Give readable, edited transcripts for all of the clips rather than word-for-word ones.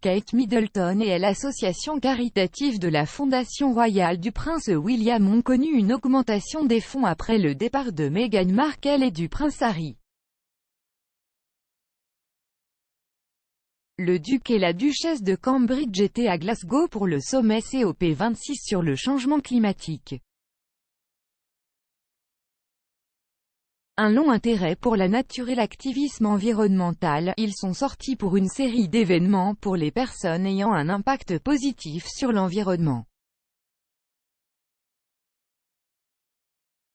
Kate Middleton et l'association caritative de la Fondation royale du prince William ont connu une augmentation des fonds après le départ de Meghan Markle et du prince Harry. Le duc et la duchesse de Cambridge étaient à Glasgow pour le sommet COP26 sur le changement climatique. Un long intérêt pour la nature et l'activisme environnemental, ils sont sortis pour une série d'événements pour les personnes ayant un impact positif sur l'environnement.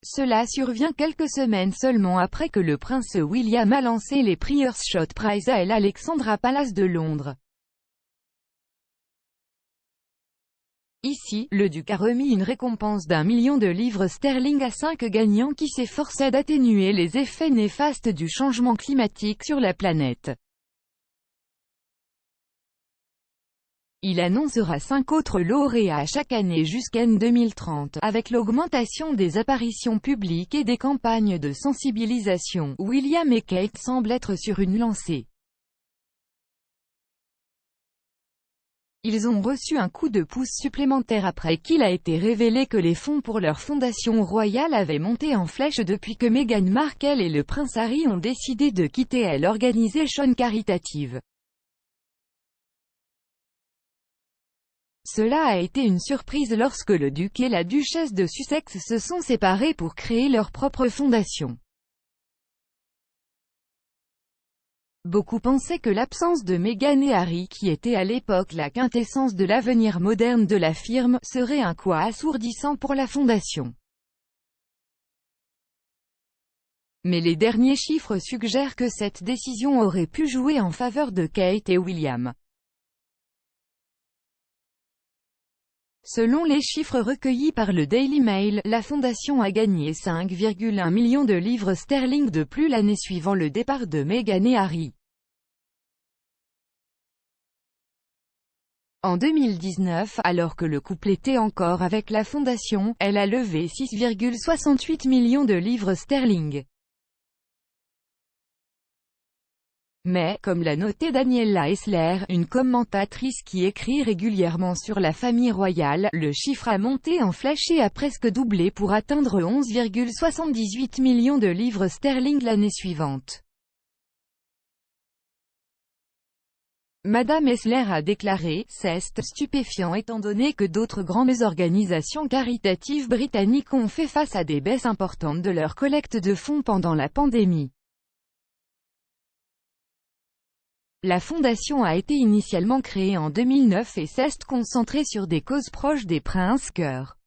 Cela survient quelques semaines seulement après que le prince William a lancé les Prior's Shot Prize à l'Alexandra Palace de Londres. Ici, le duc a remis une récompense d'1 million de livres sterling à 5 gagnants qui s'efforçaient d'atténuer les effets néfastes du changement climatique sur la planète. Il annoncera 5 autres lauréats chaque année jusqu'en 2030. Avec l'augmentation des apparitions publiques et des campagnes de sensibilisation, William et Kate semblent être sur une lancée. Ils ont reçu un coup de pouce supplémentaire après qu'il a été révélé que les fonds pour leur fondation royale avaient monté en flèche depuis que Meghan Markle et le prince Harry ont décidé de quitter l'organisation caritative. Cela a été une surprise lorsque le duc et la duchesse de Sussex se sont séparés pour créer leur propre fondation. Beaucoup pensaient que l'absence de Meghan et Harry, qui était à l'époque la quintessence de l'avenir moderne de la firme, serait un coup assourdissant pour la fondation. Mais les derniers chiffres suggèrent que cette décision aurait pu jouer en faveur de Kate et William. Selon les chiffres recueillis par le Daily Mail, la fondation a gagné 5,1 millions de livres sterling de plus l'année suivant le départ de Meghan et Harry. En 2019, alors que le couple était encore avec la fondation, elle a levé 6,68 millions de livres sterling. Mais, comme l'a noté Daniela Hessler, une commentatrice qui écrit régulièrement sur la famille royale, le chiffre a monté en flèche et a presque doublé pour atteindre 11,78 millions de livres sterling l'année suivante. Madame Hessler a déclaré « C'est stupéfiant étant donné que d'autres grandes organisations caritatives britanniques ont fait face à des baisses importantes de leur collecte de fonds pendant la pandémie. » La fondation a été initialement créée en 2009 et s'est concentrée sur des causes proches des princes cœurs.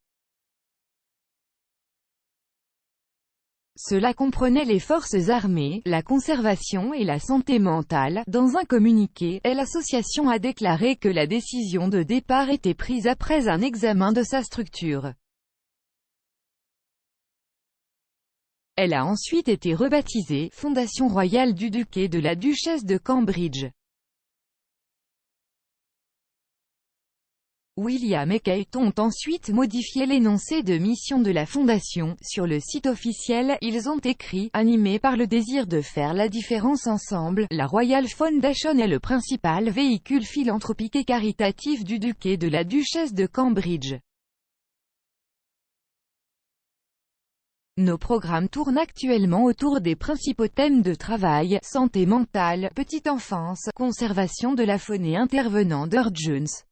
Cela comprenait les forces armées, la conservation et la santé mentale. Dans un communiqué, l'association a déclaré que la décision de départ était prise après un examen de sa structure. Elle a ensuite été rebaptisée « Fondation royale du duc et de la duchesse de Cambridge ». William et Kate ont ensuite modifié l'énoncé de mission de la fondation. Sur le site officiel, ils ont écrit « Animés par le désir de faire la différence ensemble, la Royal Foundation est le principal véhicule philanthropique et caritatif du duc et de la duchesse de Cambridge. Nos programmes tournent actuellement autour des principaux thèmes de travail, santé mentale, petite enfance, conservation de la faune et intervenants d'urgence. »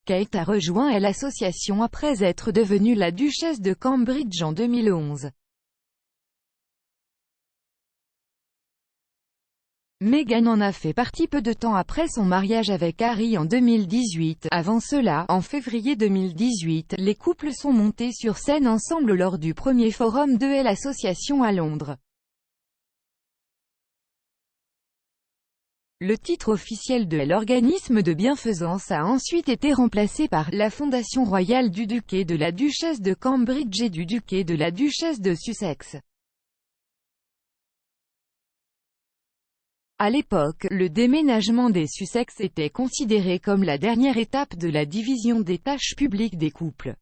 Kate a rejoint l'association après être devenue la duchesse de Cambridge en 2011. Meghan en a fait partie peu de temps après son mariage avec Harry en 2018. Avant cela, en février 2018, les couples sont montés sur scène ensemble lors du premier forum de l'association à Londres. Le titre officiel de l'organisme de bienfaisance a ensuite été remplacé par « la Fondation royale du duc et de la duchesse de Cambridge et du duc et de la duchesse de Sussex ». À l'époque, le déménagement des Sussex était considéré comme la dernière étape de la division des tâches publiques des couples.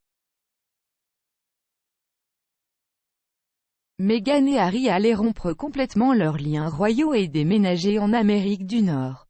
Meghan et Harry allaient rompre complètement leurs liens royaux et déménager en Amérique du Nord.